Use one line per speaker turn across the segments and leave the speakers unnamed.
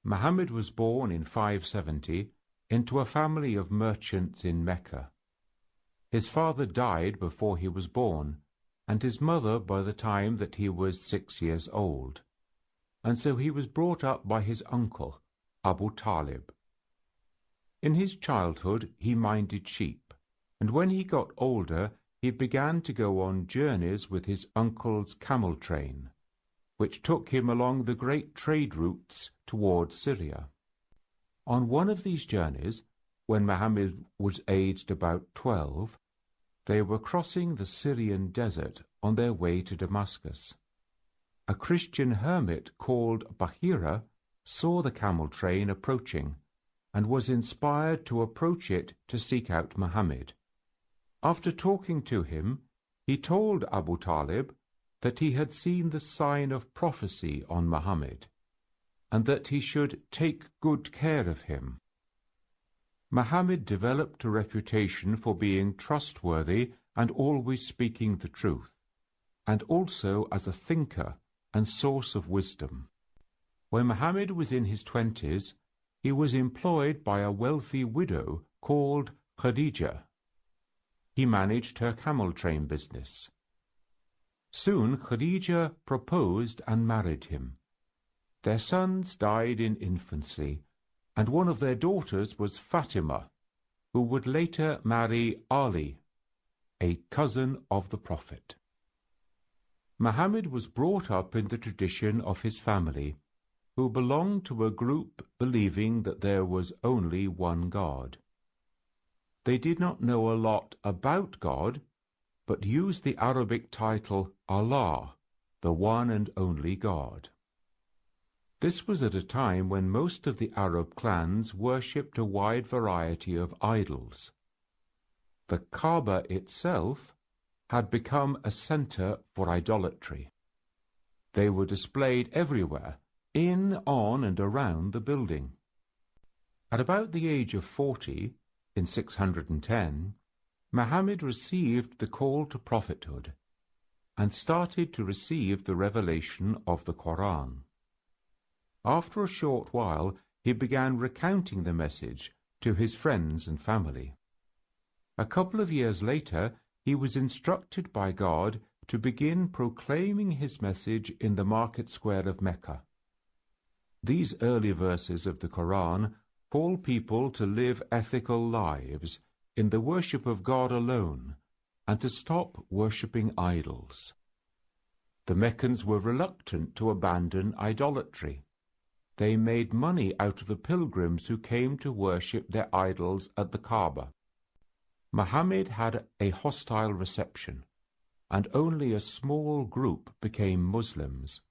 Muhammad was born in 570 into a family of merchants in Mecca. His father died before he was born, and his mother by the time that he was 6 years old, and so he was brought up by his uncle, Abu Talib. In his childhood he minded sheep, and when he got older he began to go on journeys with his uncle's camel train, which took him along the great trade routes towards Syria. On one of these journeys, when Muhammad was aged about 12, they were crossing the Syrian Desert on their way to Damascus. A Christian hermit called Bahira saw the camel train approaching and was inspired to approach it to seek out Muhammad. After talking to him, he told Abu Talib that he had seen the sign of prophecy on Muhammad, and that he should take good care of him. Muhammad developed a reputation for being trustworthy and always speaking the truth, and also as a thinker and source of wisdom. When Muhammad was in his 20s, he was employed by a wealthy widow called Khadija. He managed her camel train business. Soon Khadija proposed and married him. Their sons died in infancy, and one of their daughters was Fatima, who would later marry Ali, a cousin of the Prophet. Muhammad was brought up in the tradition of his family, who belonged to a group believing that there was only one God. They did not know a lot about God, but used the Arabic title Allah, the one and only God. This was at a time when most of the Arab clans worshipped a wide variety of idols. The Kaaba itself had become a center for idolatry. They were displayed everywhere, in, on, and around the building. At about the age of 40, in 610, Muhammad received the call to prophethood and started to receive the revelation of the Qur'an. After a short while, he began recounting the message to his friends and family. A couple of years later, he was instructed by God to begin proclaiming his message in the market square of Mecca. These early verses of the Qur'an call people to live ethical lives in the worship of God alone, and to stop worshipping idols. The Meccans were reluctant to abandon idolatry. They made money out of the pilgrims who came to worship their idols at the Kaaba. Muhammad had a hostile reception, and only a small group became Muslims.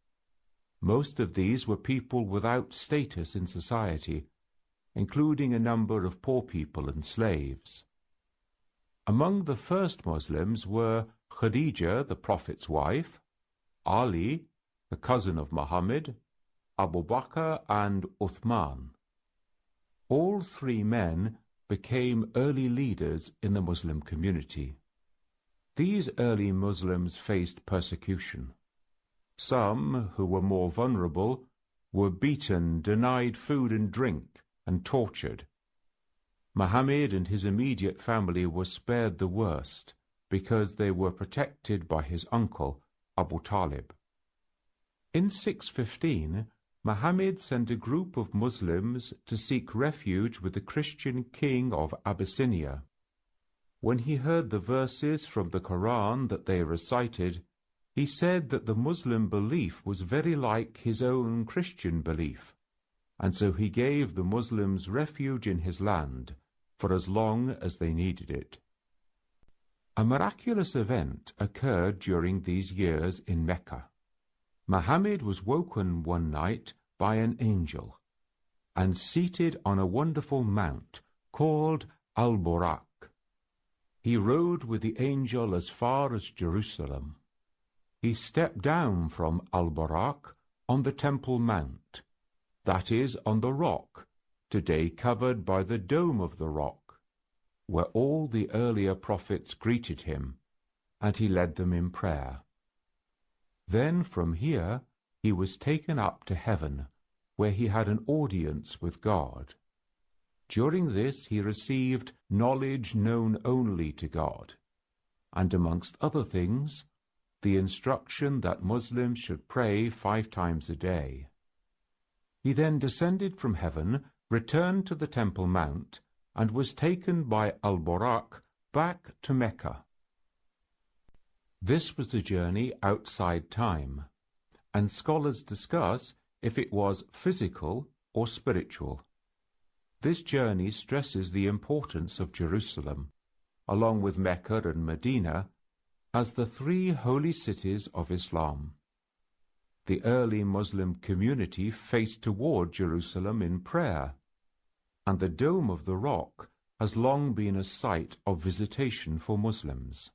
Most of these were people without status in society, including a number of poor people and slaves. Among the first Muslims were Khadija, the Prophet's wife, Ali, the cousin of Muhammad, Abu Bakr, and Uthman. All three men became early leaders in the Muslim community. These early Muslims faced persecution. Some, who were more vulnerable, were beaten, denied food and drink, and tortured. Muhammad and his immediate family were spared the worst because they were protected by his uncle, Abu Talib. In 615, Muhammad sent a group of Muslims to seek refuge with the Christian king of Abyssinia. When he heard the verses from the Qur'an that they recited, he said that the Muslim belief was very like his own Christian belief, and so he gave the Muslims refuge in his land for as long as they needed it. A miraculous event occurred during these years in Mecca. Muhammad was woken one night by an angel, and seated on a wonderful mount called Al-Buraq. He rode with the angel as far as Jerusalem. He stepped down from Al-Buraq on the Temple Mount, that is, on the rock, today covered by the dome of the rock, where all the earlier prophets greeted him, and he led them in prayer. Then from here he was taken up to heaven, where he had an audience with God. During this he received knowledge known only to God, and amongst other things, the instruction that Muslims should pray 5 times a day. He then descended from heaven, returned to the Temple Mount, and was taken by Al-Buraq back to Mecca. This was the journey outside time, and scholars discuss if it was physical or spiritual. This journey stresses the importance of Jerusalem, along with Mecca and Medina, as the 3 holy cities of Islam. The early Muslim community faced toward Jerusalem in prayer, and the Dome of the Rock has long been a site of visitation for Muslims.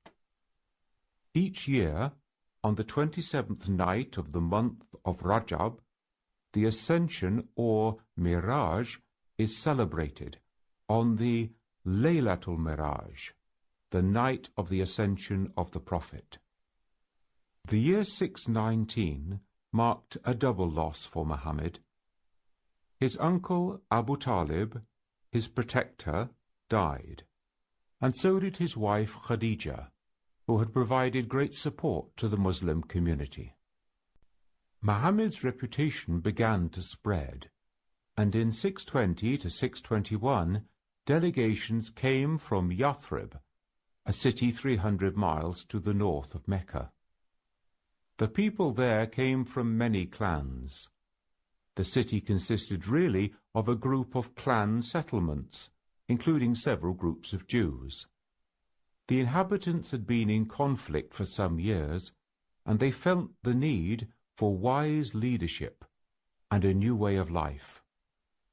Each year, on the 27th night of the month of Rajab, the Ascension or Miraj is celebrated on the Laylatul Miraj, the night of the Ascension of the Prophet. The year 619 marked a double loss for Muhammad. His uncle Abu Talib, his protector, died, and so did his wife Khadija, who had provided great support to the Muslim community. Muhammad's reputation began to spread, and in 620 to 621 delegations came from Yathrib, a city 300 miles to the north of Mecca. The people there came from many clans. The city consisted really of a group of clan settlements, including several groups of Jews. The inhabitants had been in conflict for some years, and they felt the need for wise leadership and a new way of life.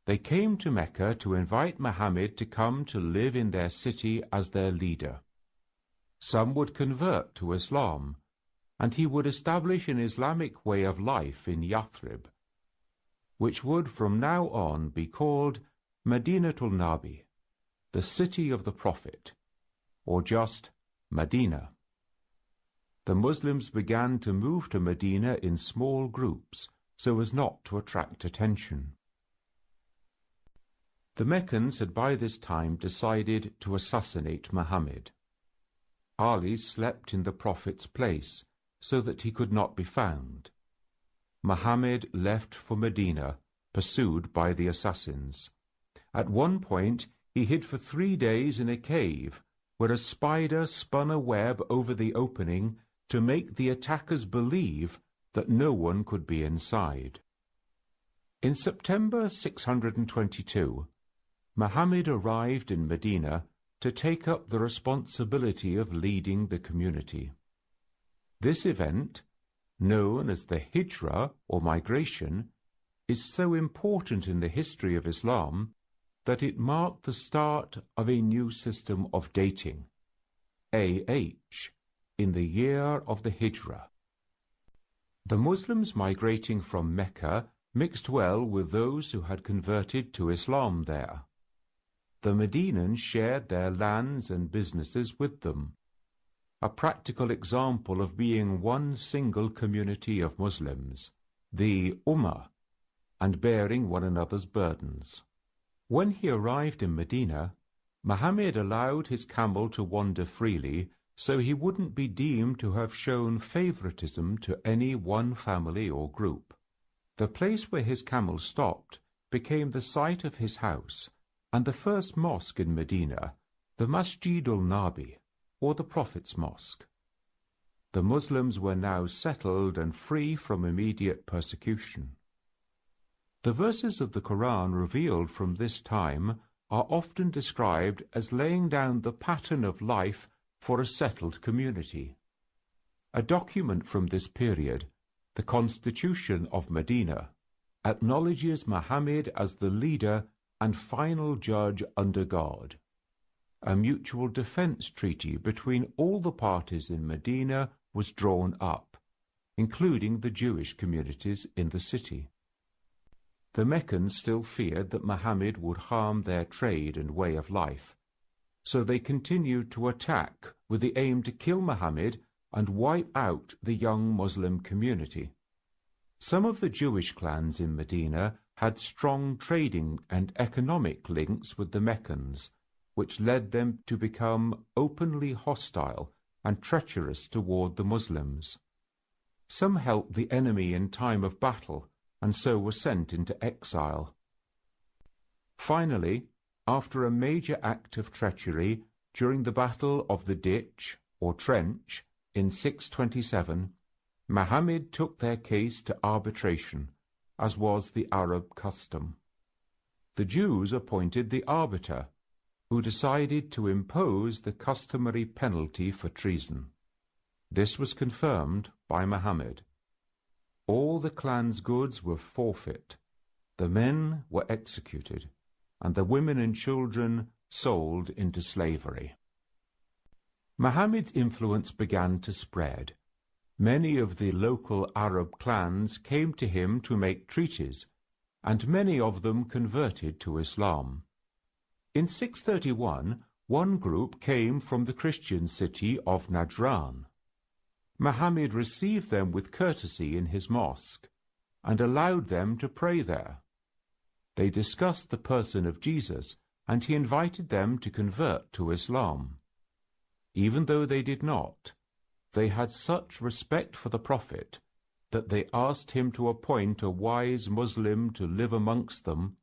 They came to Mecca to invite Muhammad to come to live in their city as their leader. Some would convert to Islam, and he would establish an Islamic way of life in Yathrib, which would from now on be called Madinatul Nabi, the city of the Prophet, or just Medina. The Muslims began to move to Medina in small groups so as not to attract attention. The Meccans had by this time decided to assassinate Muhammad. Ali slept in the Prophet's place so that he could not be found. Muhammad left for Medina, pursued by the assassins. At one point he hid for 3 days in a cave, where a spider spun a web over the opening to make the attackers believe that no one could be inside. In September 622, Muhammad arrived in Medina to take up the responsibility of leading the community. This event, known as the Hijra or migration, is so important in the history of Islam that it marked the start of a new system of dating, AH, in the year of the Hijra. The Muslims migrating from Mecca mixed well with those who had converted to Islam there. The Medinans shared their lands and businesses with them, a practical example of being one single community of Muslims, the Ummah, and bearing one another's burdens. When he arrived in Medina, Muhammad allowed his camel to wander freely so he wouldn't be deemed to have shown favoritism to any one family or group. The place where his camel stopped became the site of his house and the first mosque in Medina, the Masjidul Nabi, or the Prophet's Mosque. The Muslims were now settled and free from immediate persecution. The verses of the Qur'an revealed from this time are often described as laying down the pattern of life for a settled community. A document from this period, the Constitution of Medina, acknowledges Muhammad as the leader and final judge under God. A mutual defense treaty between all the parties in Medina was drawn up, including the Jewish communities in the city. The Meccans still feared that Muhammad would harm their trade and way of life, so they continued to attack with the aim to kill Muhammad and wipe out the young Muslim community. Some of the Jewish clans in Medina had strong trading and economic links with the Meccans, which led them to become openly hostile and treacherous toward the Muslims. Some helped the enemy in time of battle, and so were sent into exile. Finally, after a major act of treachery during the Battle of the Ditch, or Trench, in 627, Muhammad took their case to arbitration, as was the Arab custom. The Jews appointed the arbiter, who decided to impose the customary penalty for treason. This was confirmed by Muhammad. All the clan's goods were forfeit, the men were executed, and the women and children sold into slavery. Muhammad's influence began to spread. Many of the local Arab clans came to him to make treaties, and many of them converted to Islam. In 631, one group came from the Christian city of Najran. Muhammad received them with courtesy in his mosque, and allowed them to pray there. They discussed the person of Jesus, and he invited them to convert to Islam. Even though they did not, they had such respect for the Prophet that they asked him to appoint a wise Muslim to live amongst them,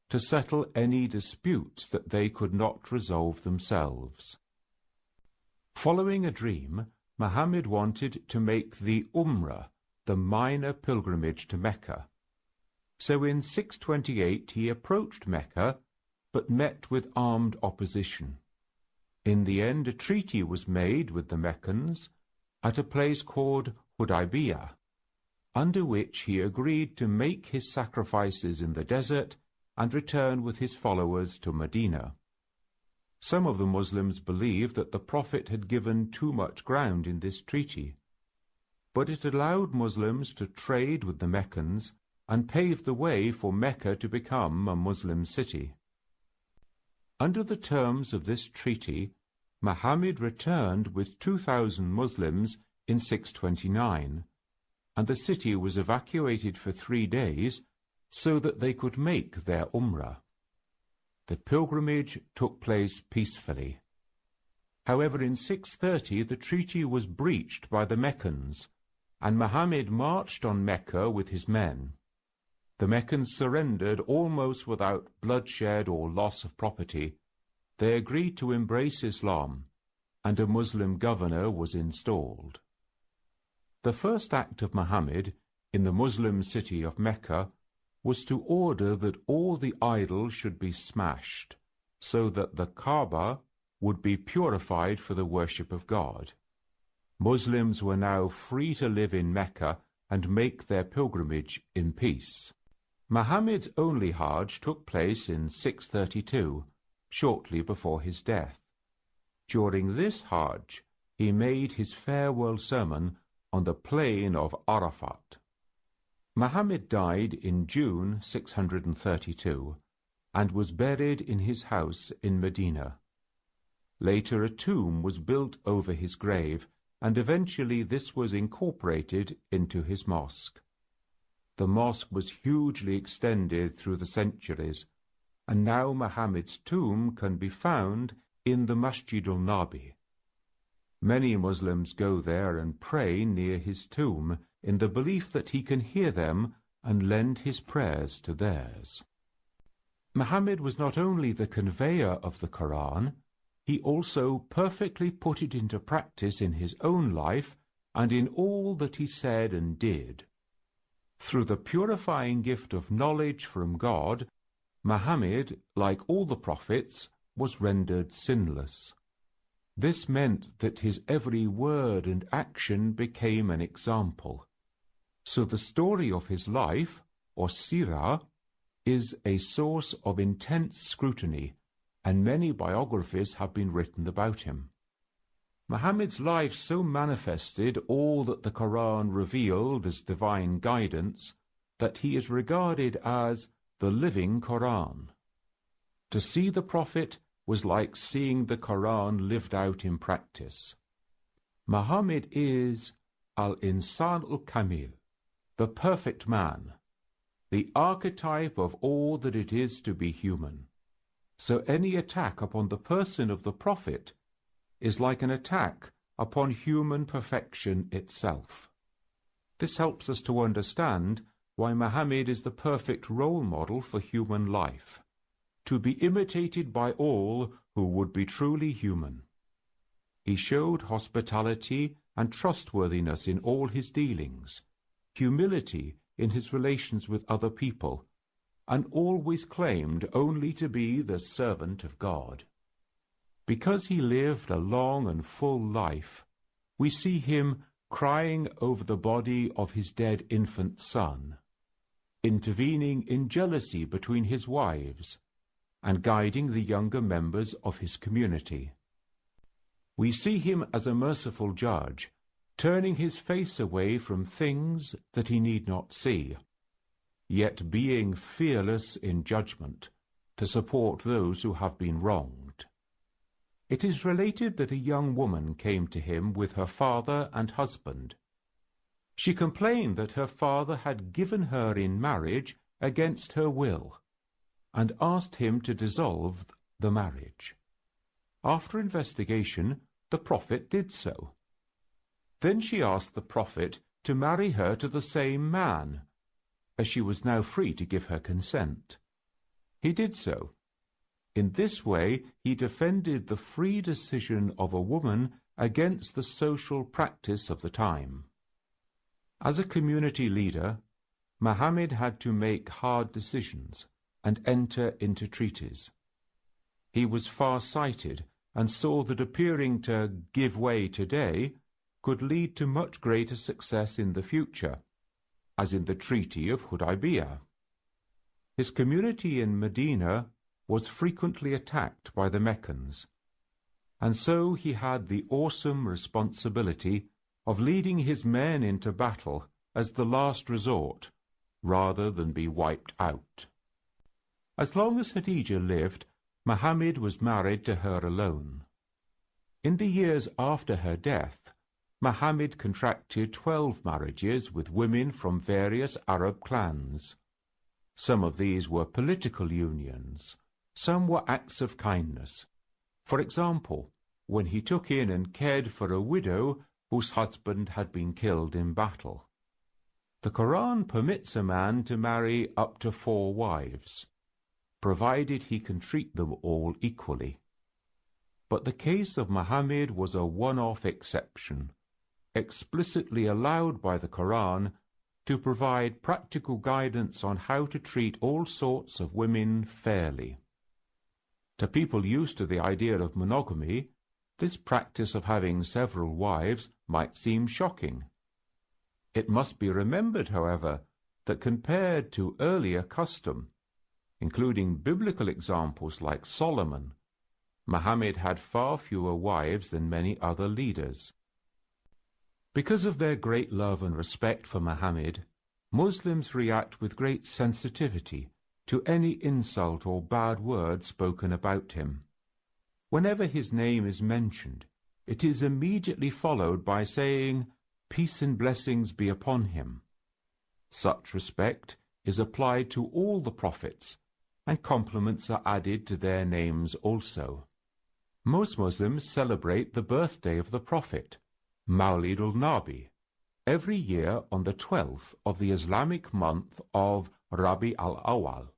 to settle any disputes that they could not resolve themselves. Following a dream, Muhammad wanted to make the Umrah, the minor pilgrimage to Mecca. So in 628 he approached Mecca, but met with armed opposition. In the end, a treaty was made with the Meccans at a place called Hudaybiyah, under which he agreed to make his sacrifices in the desert and return with his followers to Medina. Some of the Muslims believed that the Prophet had given too much ground in this treaty, but it allowed Muslims to trade with the Meccans and paved the way for Mecca to become a Muslim city. Under the terms of this treaty, Muhammad returned with 2,000 Muslims in 629, and the city was evacuated for 3 days so that they could make their Umrah. The pilgrimage took place peacefully. However, in 630 the treaty was breached by the Meccans, and Muhammad marched on Mecca with his men. The Meccans surrendered almost without bloodshed or loss of property. They agreed to embrace Islam, and a Muslim governor was installed. The first act of Muhammad in the Muslim city of Mecca was to order that all the idols should be smashed, so that the Kaaba would be purified for the worship of God. Muslims were now free to live in Mecca and make their pilgrimage in peace. Muhammad's only Hajj took place in 632, shortly before his death. During this Hajj, he made his farewell sermon on the plain of Arafat. Muhammad died in June 632 and was buried in his house in Medina. Later a tomb was built over his grave, and eventually this was incorporated into his mosque. The mosque was hugely extended through the centuries, and now Muhammad's tomb can be found in the Masjid al-Nabi. Many Muslims go there and pray near his tomb in the belief that he can hear them and lend his prayers to theirs. Muhammad was not only the conveyor of the Qur'an, he also perfectly put it into practice in his own life and in all that he said and did. Through the purifying gift of knowledge from God, Muhammad, like all the prophets, was rendered sinless. This meant that his every word and action became an example. So the story of his life, or Sirah, is a source of intense scrutiny, and many biographies have been written about him. Muhammad's life so manifested all that the Quran revealed as divine guidance that he is regarded as the living Quran. To see the Prophet was like seeing the Quran lived out in practice. Muhammad is al-Insan al-Kamil, the perfect man. the archetype of all that it is to be human. So any attack upon the person of the Prophet is like an attack upon human perfection itself. This helps us to understand why Muhammad is the perfect role model for human life, to be imitated by all who would be truly human. He showed hospitality and trustworthiness in all his dealings, humility in his relations with other people, and always claimed only to be the servant of God. Because he lived a long and full life, we see him crying over the body of his dead infant son, intervening in jealousy between his wives, and guiding the younger members of his community. We see him as a merciful judge, turning his face away from things that he need not see, yet being fearless in judgment to support those who have been wronged. It is related that a young woman came to him with her father and husband. She complained that her father had given her in marriage against her will, and asked him to dissolve the marriage. After investigation, the Prophet did so. Then she asked the Prophet to marry her to the same man, as she was now free to give her consent. He did so. In this way, he defended the free decision of a woman against the social practice of the time. As a community leader, Muhammad had to make hard decisions and enter into treaties. He was far-sighted and saw that appearing to give way today could lead to much greater success in the future, as in the Treaty of Hudaybiyah. His community in Medina was frequently attacked by the Meccans, and so he had the awesome responsibility of leading his men into battle as the last resort, rather than be wiped out. As long as Khadijah lived, Muhammad was married to her alone. In the years after her death, Muhammad contracted 12 marriages with women from various Arab clans. Some of these were political unions, some were acts of kindness. For example, when he took in and cared for a widow whose husband had been killed in battle. The Quran permits a man to marry up to 4 wives, provided he can treat them all equally. But the case of Muhammad was a one-off exception, explicitly allowed by the Quran to provide practical guidance on how to treat all sorts of women fairly. To people used to the idea of monogamy, this practice of having several wives might seem shocking. It must be remembered, however, that compared to earlier custom, including biblical examples like Solomon, Muhammad had far fewer wives than many other leaders. Because of their great love and respect for Muhammad, Muslims react with great sensitivity to any insult or bad word spoken about him. Whenever his name is mentioned, it is immediately followed by saying, "Peace and blessings be upon him." Such respect is applied to all the prophets, and compliments are added to their names also. Most Muslims celebrate the birthday of the Prophet, Mawlid ul-Nabi, every year on the 12th of the Islamic month of Rabi al-Awwal.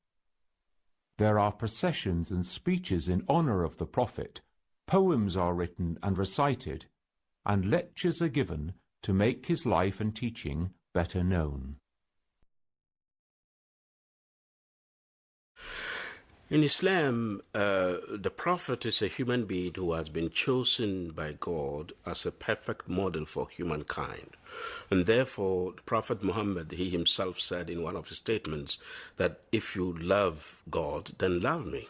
There are processions and speeches in honor of the Prophet, poems are written and recited, and lectures are given to make his life and teaching better known.
In Islam, the Prophet is a human being who has been chosen by God as a perfect model for humankind. And therefore, the Prophet Muhammad, he himself said in one of his statements that if you love God, then love me.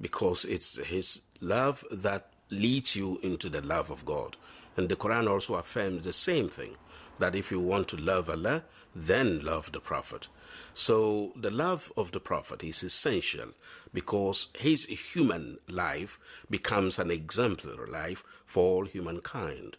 Because it's his love that leads you into the love of God. And the Quran also affirms the same thing, that if you want to love Allah, then love the Prophet. So the love of the Prophet is essential because his human life becomes an exemplary life for all humankind.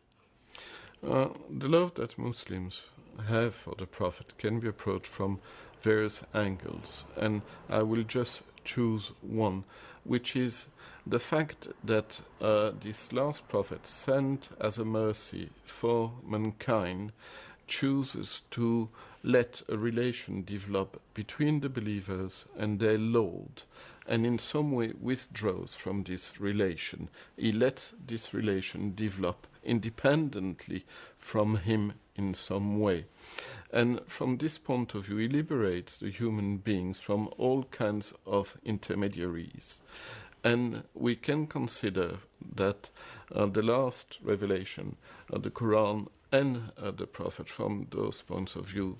The love that Muslims have for the Prophet can be approached from various angles, and I will just choose one, which is the fact that this last Prophet, sent as a mercy for mankind, chooses to let a relation develop between the believers and their Lord, and in some way withdraws from this relation. He lets this relation develop independently from him in some way. And from this point of view, he liberates the human beings from all kinds of intermediaries. And we can consider that the last revelation, the Quran and the Prophet, from those points of view,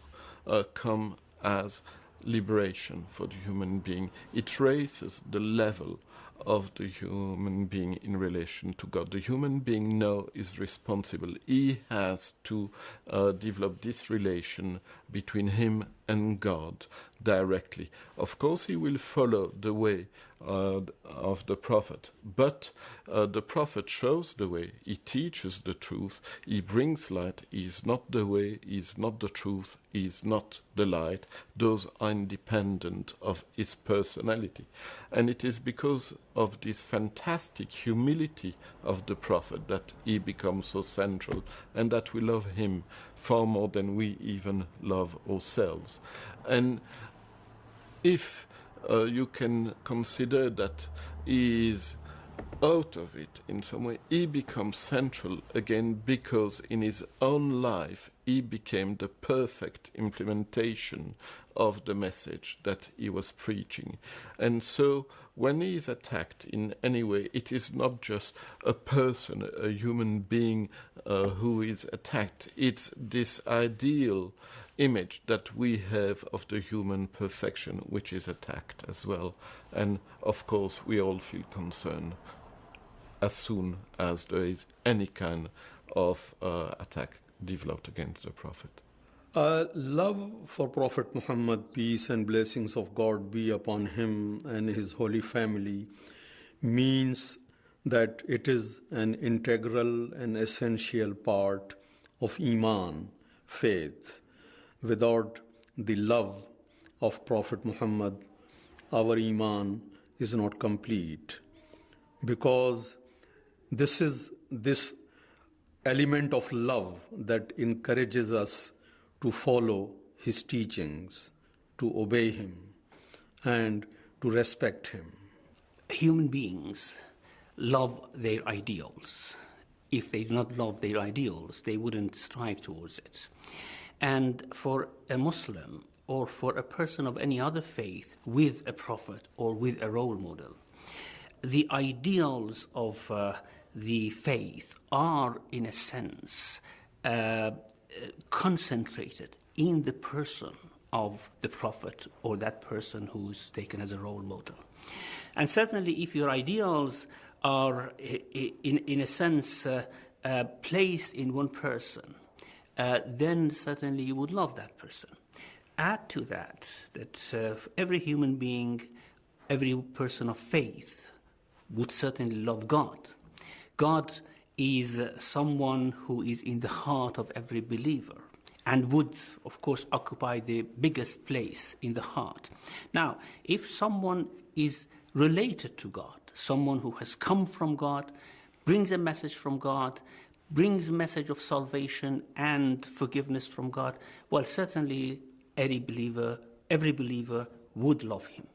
come as liberation for the human being. It raises the level of the human being in relation to God. The human being now is responsible. He has to develop this relation between him and God directly. Of course, he will follow the way of the Prophet, but the Prophet shows the way. He teaches the truth. He brings light. He is not the way. He is not the truth. He is not the light. Those are independent of his personality. And it is because of this fantastic humility of the Prophet that he becomes so central, and that we love him far more than we even love ourselves. And if you can consider that he is out of it in some way, he becomes central again because in his own life he became the perfect implementation of the message that he was preaching. And so when he is attacked in any way, it is not just a person, a human being who is attacked. It's this ideal image that we have of the human perfection which is attacked as well. And of course we all feel concerned as soon as there is any kind of attack developed against the Prophet.
Love for Prophet Muhammad, peace and blessings of God be upon him and his holy family, means that it is an integral and essential part of Iman, faith. Without the love of Prophet Muhammad, our Iman is not complete, because this is this element of love that encourages us to follow his teachings, to obey him, and to respect him.
Human beings love their ideals. If they do not love their ideals, they wouldn't strive towards it. And for a Muslim or for a person of any other faith with a prophet or with a role model, the ideals of the faith are, in a sense, concentrated in the person of the prophet or that person who's taken as a role model. And certainly if your ideals are, in a sense, placed in one person, then certainly you would love that person. Add to that every human being, every person of faith would certainly love God. God is someone who is in the heart of every believer and would, of course, occupy the biggest place in the heart. Now, if someone is related to God, someone who has come from God, brings a message from God, brings a message of salvation and forgiveness from God, well, certainly every believer would love him.